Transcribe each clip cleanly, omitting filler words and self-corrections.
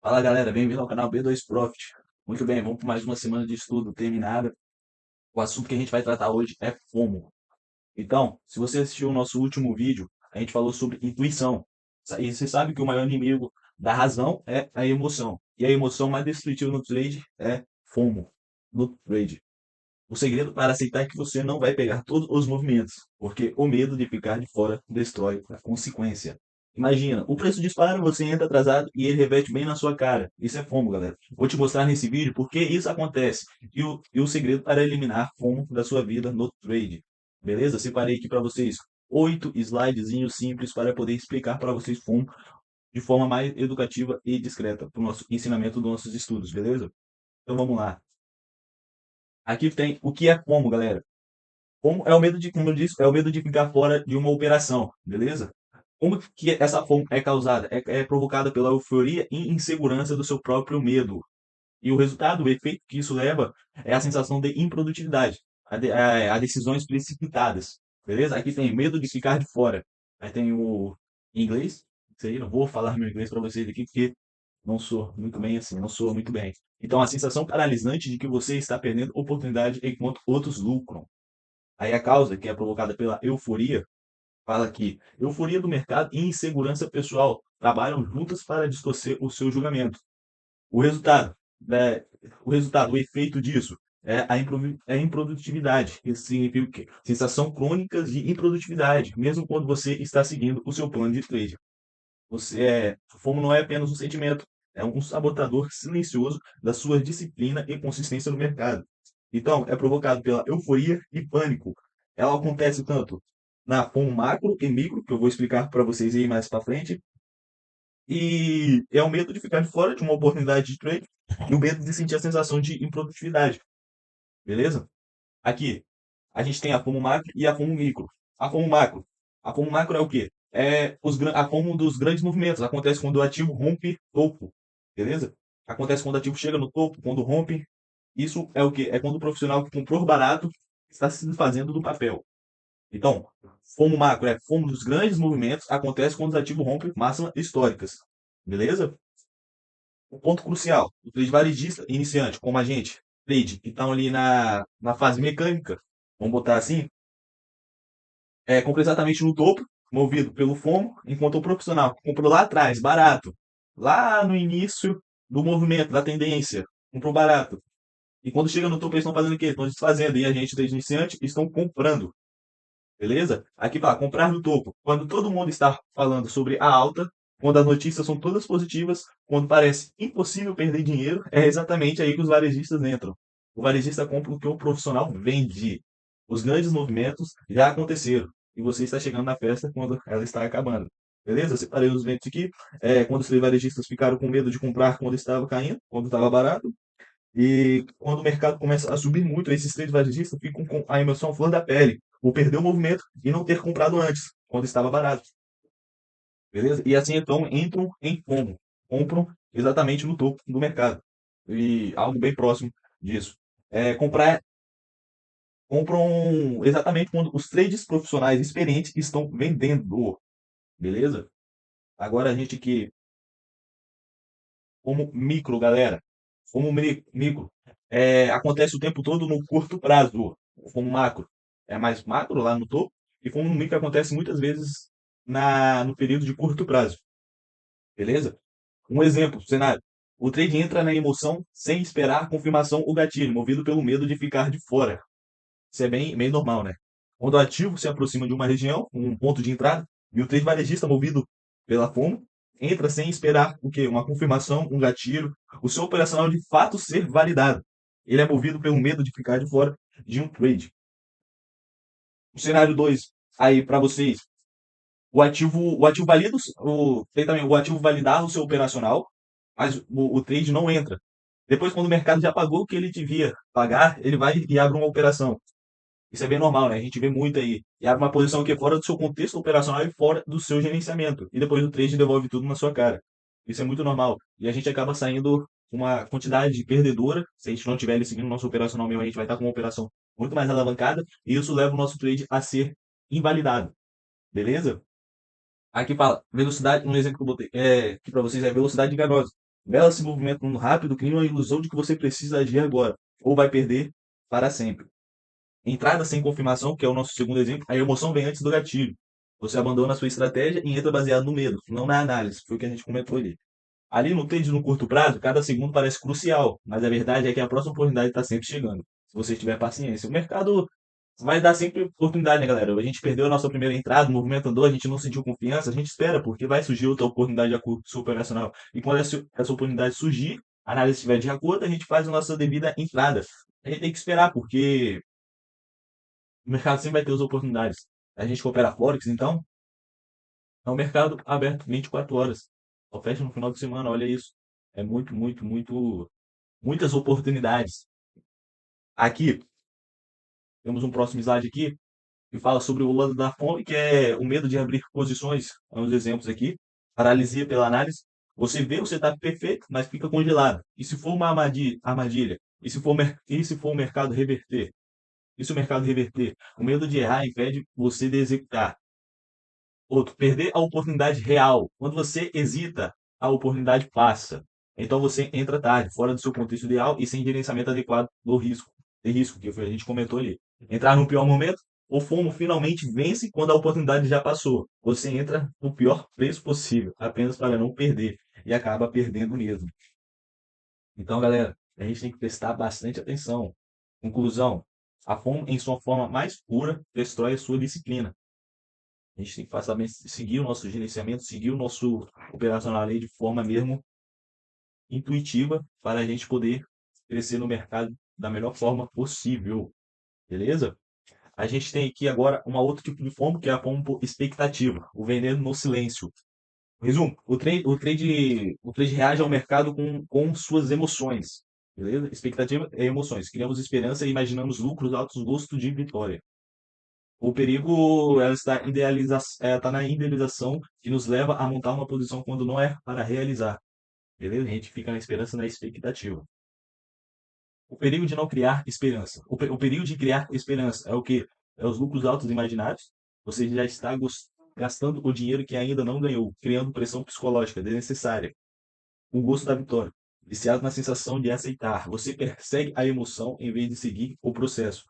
Fala galera, bem-vindo ao canal B2 Profit. Muito bem, vamos para mais uma semana de estudo terminada. O assunto que a gente vai tratar hoje é FOMO. Então, se você assistiu o nosso último vídeo, a gente falou sobre intuição. E você sabe que o maior inimigo da razão é a emoção. E a emoção mais destrutiva no trade é FOMO no trade. O segredo para aceitar é que você não vai pegar todos os movimentos, porque o medo de ficar de fora destrói a consequência. Imagina, o preço dispara, você entra atrasado e ele reverte bem na sua cara. Isso é FOMO, galera. Vou te mostrar nesse vídeo por que isso acontece e o segredo para eliminar FOMO da sua vida no trade. Beleza? Separei aqui para vocês 8 slidezinhos simples para poder explicar para vocês FOMO de forma mais educativa e discreta para o nosso ensinamento dos nossos estudos, beleza? Então vamos lá. Aqui tem o que é FOMO, galera. Como é o medo de, como eu disse, é o medo de ficar fora de uma operação, beleza? Como que essa fome é causada? É provocada pela euforia e insegurança do seu próprio medo. E o resultado, o efeito que isso leva é a sensação de improdutividade, a decisões precipitadas, beleza? Aqui tem medo de ficar de fora. Aí tem o em inglês, isso aí, não vou falar meu inglês para vocês aqui, porque não sou muito bem assim, não sou muito bem. Então, a sensação paralisante de que você está perdendo oportunidade enquanto outros lucram. Aí a causa, que é provocada pela euforia, fala que euforia do mercado e insegurança pessoal trabalham juntas para distorcer o seu julgamento. O resultado, né, o efeito disso é a improdutividade. Isso significa o quê? Sensação crônica de improdutividade, mesmo quando você está seguindo o seu plano de trade. FOMO não é apenas um sentimento, é um sabotador silencioso da sua disciplina e consistência no mercado. Então, é provocado pela euforia e pânico. Ela acontece tanto na FOMO macro e micro, que eu vou explicar para vocês aí mais para frente, e é o medo de ficar de fora de uma oportunidade de trade e o medo de sentir a sensação de improdutividade, beleza? Aqui, a gente tem a FOMO macro e a FOMO micro. A FOMO macro. A FOMO macro é o quê? A FOMO dos grandes movimentos. Acontece quando o ativo rompe topo. Beleza? Acontece quando o ativo chega no topo, quando rompe. Isso é o quê? É quando o profissional que comprou barato está se fazendo do papel. Então, FOMO macro é FOMO dos grandes movimentos. Acontece quando os ativos rompem máximas históricas. Beleza? O ponto crucial. O trade varejista iniciante, como a gente, trade que estão ali na fase mecânica, vamos botar assim, comprou exatamente no topo, movido pelo FOMO, enquanto o profissional que comprou lá atrás, barato, lá no início do movimento, da tendência, comprou barato. E quando chega no topo, eles estão fazendo o quê? Estão desfazendo. E a gente, desde iniciante, estão comprando. Beleza? Aqui fala, comprar no topo. Quando todo mundo está falando sobre a alta, quando as notícias são todas positivas, quando parece impossível perder dinheiro, é exatamente aí que os varejistas entram. O varejista compra o que o profissional vende. Os grandes movimentos já aconteceram. E você está chegando na festa quando ela está acabando. Beleza? Eu separei os eventos aqui. Quando os varejistas ficaram com medo de comprar quando estava caindo, quando estava barato. E quando o mercado começa a subir muito, esses três varejistas ficam com a emoção à flor da pele, ou perder o movimento e não ter comprado antes, quando estava barato. Beleza? E assim então entram em FOMO, compram exatamente no topo do mercado. E algo bem próximo disso. Comprar, compram exatamente quando os trades profissionais experientes estão vendendo. Beleza? Agora a gente que, como micro, galera, como micro, acontece o tempo todo no curto prazo, como macro. É mais macro lá no topo, e como micro acontece muitas vezes no período de curto prazo. Beleza? Um exemplo, cenário. O trade entra na emoção sem esperar a confirmação ou gatilho, movido pelo medo de ficar de fora. Isso é bem normal, né? Quando o ativo se aproxima de uma região, um ponto de entrada, e o trade varejista movido pela FOMO, entra sem esperar o quê? Uma confirmação, um gatilho, o seu operacional de fato ser validado. Ele é movido pelo medo de ficar de fora de um trade. O cenário 2 aí para vocês, o ativo valida, tem também o ativo validar o seu operacional, mas o trade não entra. Depois, quando o mercado já pagou o que ele devia pagar, ele vai e abre uma operação. Isso é bem normal, né? A gente vê muito aí. E abre uma posição que é fora do seu contexto operacional e fora do seu gerenciamento. E depois o trade devolve tudo na sua cara. Isso é muito normal. E a gente acaba saindo com uma quantidade perdedora. Se a gente não estiver ali seguindo o nosso operacional mesmo, a gente vai estar com uma operação muito mais alavancada. E isso leva o nosso trade a ser invalidado. Beleza? Aqui fala, velocidade, um exemplo que eu botei aqui para vocês é velocidade enganosa. Vela se movimentando rápido cria uma ilusão de que você precisa agir agora, ou vai perder para sempre. Entrada sem confirmação, que é o nosso segundo exemplo, a emoção vem antes do gatilho. Você abandona a sua estratégia e entra baseado no medo, não na análise. Foi o que a gente comentou ali. Ali no trade no curto prazo, cada segundo parece crucial, mas a verdade é que a próxima oportunidade está sempre chegando. Se você tiver paciência. O mercado vai dar sempre oportunidade, né, galera? A gente perdeu a nossa primeira entrada, o movimento andou, a gente não sentiu confiança, a gente espera, porque vai surgir outra oportunidade a curso operacional. E quando essa oportunidade surgir, a análise estiver de acordo, a gente faz a nossa devida entrada. A gente tem que esperar, porque o mercado sempre vai ter as oportunidades. A gente que opera Forex, então, é um mercado aberto 24 horas. Só fecha no final de semana, olha isso. É muitas oportunidades. Aqui, temos um próximo slide aqui, que fala sobre o lado da fome, que é o medo de abrir posições. Uns exemplos aqui. Paralisia pela análise. Você vê o setup perfeito, mas fica congelado. E se for uma armadilha? E se for o mercado reverter? E se o mercado reverter? O medo de errar impede você de executar. Outro, perder a oportunidade real. Quando você hesita, a oportunidade passa. Então você entra tarde, fora do seu contexto ideal e sem gerenciamento adequado do risco. De risco, que foi a gente comentou ali. Entrar no pior momento, o FOMO finalmente vence quando a oportunidade já passou. Você entra no pior preço possível, apenas para não perder. E acaba perdendo mesmo. Então, galera, a gente tem que prestar bastante atenção. Conclusão: a FOMO, em sua forma mais pura, destrói a sua disciplina. A gente tem que passar bem, seguir o nosso gerenciamento, seguir o nosso operacional ali de forma mesmo intuitiva para a gente poder crescer no mercado da melhor forma possível. Beleza? A gente tem aqui agora uma outro tipo de FOMO, que é a FOMO expectativa, o vendendo no silêncio. Resumo, o trade reage ao mercado com suas emoções. Beleza? Expectativa é emoções. Criamos esperança e imaginamos lucros altos, gosto de vitória. O perigo ela está na idealização que nos leva a montar uma posição quando não é para realizar. Beleza? A gente fica na esperança, na expectativa. O perigo de não criar esperança. O perigo de criar esperança é o que? É os lucros altos imaginários. Você já está gastando o dinheiro que ainda não ganhou, criando pressão psicológica desnecessária. O gosto da vitória. Viciado na sensação de aceitar. Você persegue a emoção em vez de seguir o processo.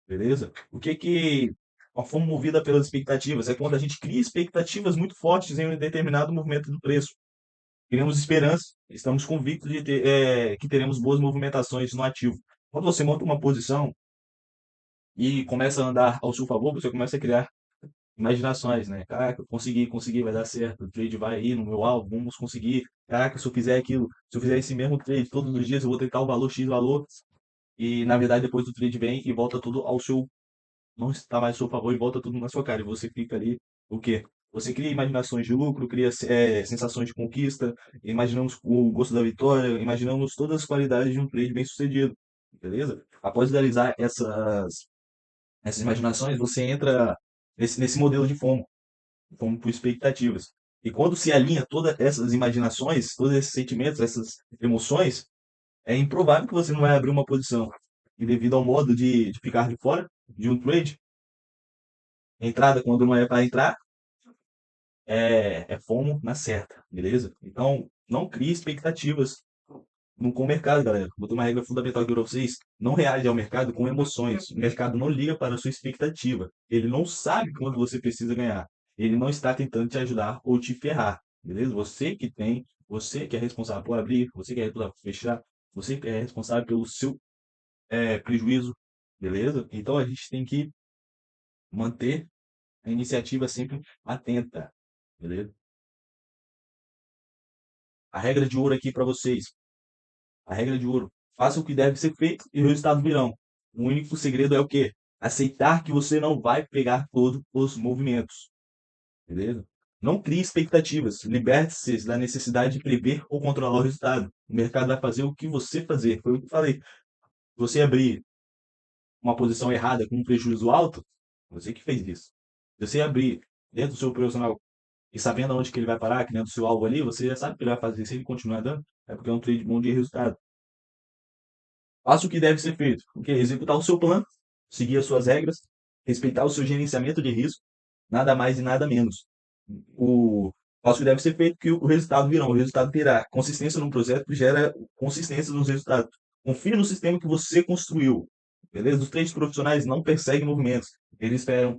Beleza? O que que a fome movida pelas expectativas é quando a gente cria expectativas muito fortes em um determinado movimento do preço. Criamos esperança, estamos convictos de que teremos boas movimentações no ativo. Quando você monta uma posição e começa a andar ao seu favor, você começa a criar imaginações, né? Caraca, consegui, vai dar certo, o trade vai aí no meu alvo, vamos conseguir. Caraca, se eu fizer aquilo, se eu fizer esse mesmo trade todos os dias, eu vou ter tal valor, X valor, e na verdade depois o trade vem e volta tudo ao seu não está mais a seu favor e volta tudo na sua cara. E você fica ali, o quê? Você cria imaginações de lucro, cria sensações de conquista, imaginamos o gosto da vitória, imaginamos todas as qualidades de um trade bem sucedido, beleza? Após realizar essas imaginações, você entra nesse modelo de FOMO por expectativas. E quando se alinha todas essas imaginações, todos esses sentimentos, essas emoções, é improvável que você não vai abrir uma posição. E devido ao modo de ficar de fora de um trade, entrada quando não é para entrar, é FOMO na certa, beleza? Então, não crie expectativas com o mercado, galera. Vou dar uma regra fundamental aqui para vocês. Não reage ao mercado com emoções. O mercado não liga para a sua expectativa. Ele não sabe quando você precisa ganhar. Ele não está tentando te ajudar ou te ferrar, beleza? Você que é responsável por abrir, você que é responsável por fechar, você que é responsável pelo seu prejuízo, beleza? Então, a gente tem que manter a iniciativa sempre atenta, beleza? A regra de ouro aqui para vocês. A regra de ouro. Faça o que deve ser feito e os resultados virão. O único segredo é o quê? Aceitar que você não vai pegar todos os movimentos. Beleza? Não crie expectativas. Liberte-se da necessidade de prever ou controlar o resultado. O mercado vai fazer o que você fazer. Foi o que eu falei. Se você abrir uma posição errada com um prejuízo alto, você que fez isso. Se você abrir dentro do seu profissional e sabendo onde que ele vai parar, que dentro do seu alvo ali, você já sabe o que ele vai fazer. Se ele continuar dando, é porque é um trade bom de resultado. Faça o que deve ser feito, que é executar o seu plano, seguir as suas regras, respeitar o seu gerenciamento de risco, nada mais e nada menos. O Faça o que deve ser feito, que o resultado virá. O resultado virá. Consistência no projeto gera consistência nos resultados. Confie no sistema que você construiu. Beleza? Os trades profissionais não perseguem movimentos. Eles esperam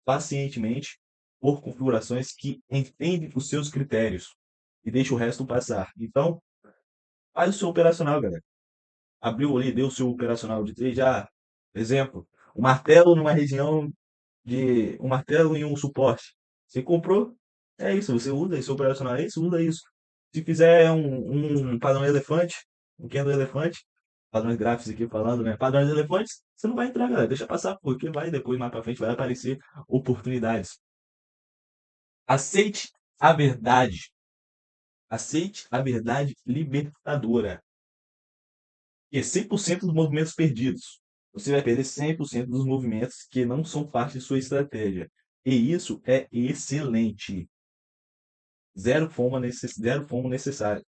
pacientemente por configurações que entendem os seus critérios e deixa o resto passar. Então, faz o seu operacional, galera. Abriu ali, deu o seu operacional de trade. Ah, exemplo, o martelo numa região de um martelo e um suporte. Você comprou, é isso, você usa isso, operacional é isso, usa isso. Se fizer um padrão elefante, um candle elefante, padrões gráficos aqui falando, né? Padrões elefantes, você não vai entrar, galera. Deixa passar, porque vai depois, mais pra frente, vai aparecer oportunidades. Aceite a verdade. Aceite a verdade libertadora. Que é 100% dos movimentos perdidos. Você vai perder 100% dos movimentos que não são parte de sua estratégia. E isso é excelente. Zero fomo necessário.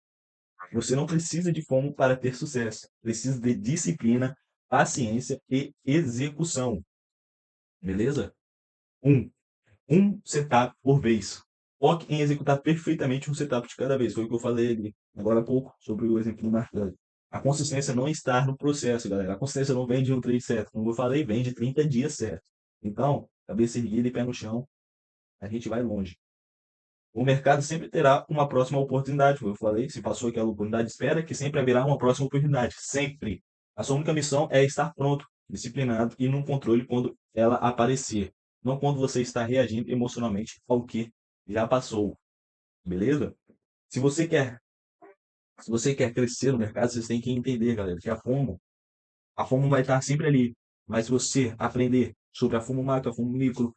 Você não precisa de fomo para ter sucesso. Precisa de disciplina, paciência e execução. Beleza? Um, um setup por vez. Foque em executar perfeitamente um setup de cada vez. Foi o que eu falei ali agora há pouco sobre o exemplo do martelo. A consistência não está no processo, galera. A consistência não vem de um trade certo. Como eu falei, vem de 30 dias certo. Então, cabeça erguida e pé no chão, a gente vai longe. O mercado sempre terá uma próxima oportunidade, como eu falei. Se passou aquela oportunidade, espera que sempre haverá uma próxima oportunidade. Sempre. A sua única missão é estar pronto, disciplinado e no controle quando ela aparecer. Não quando você está reagindo emocionalmente ao que já passou. Beleza? Se você quer, se você quer crescer no mercado, você tem que entender, galera, que a FOMO vai estar sempre ali. Mas se você aprender sobre a FOMO macro, a FOMO micro,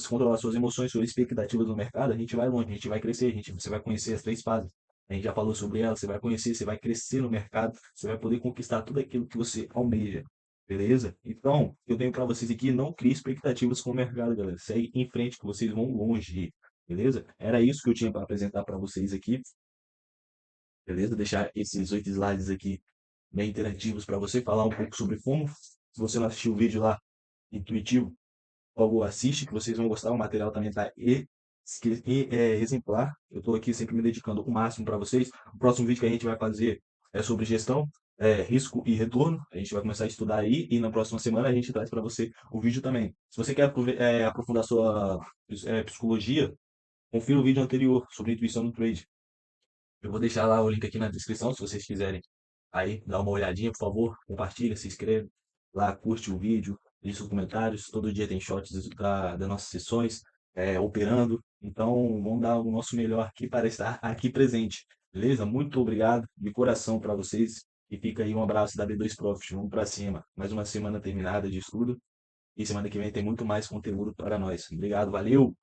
controlar suas emoções, suas expectativas do mercado, a gente vai longe, a gente vai crescer, você vai conhecer as três fases. A gente já falou sobre elas, você vai conhecer, você vai crescer no mercado, você vai poder conquistar tudo aquilo que você almeja. Beleza? Então, eu tenho para vocês aqui, não crie expectativas com o mercado, galera. Segue em frente que vocês vão longe. Beleza? Era isso que eu tinha para apresentar para vocês aqui. Beleza? Deixar esses 8 slides aqui bem interativos para você falar um pouco sobre FOMO. Se você não assistiu o vídeo lá, intuitivo, por favor, assiste, que vocês vão gostar. O material também está exemplar. Eu estou aqui sempre me dedicando o máximo para vocês. O próximo vídeo que a gente vai fazer é sobre gestão, risco e retorno. A gente vai começar a estudar aí e na próxima semana a gente traz para você o vídeo também. Se você quer aprofundar sua psicologia, confira o vídeo anterior sobre intuição no trade. Eu vou deixar lá o link aqui na descrição, se vocês quiserem aí dar uma olhadinha, por favor, compartilha, se inscreve lá, curte o vídeo, deixa os comentários. Todo dia tem shots das nossas sessões operando. Então, vamos dar o nosso melhor aqui para estar aqui presente. Beleza? Muito obrigado de coração para vocês. E fica aí um abraço da B2 Profit. Vamos para cima. Mais uma semana terminada de estudo. E semana que vem tem muito mais conteúdo para nós. Obrigado, valeu!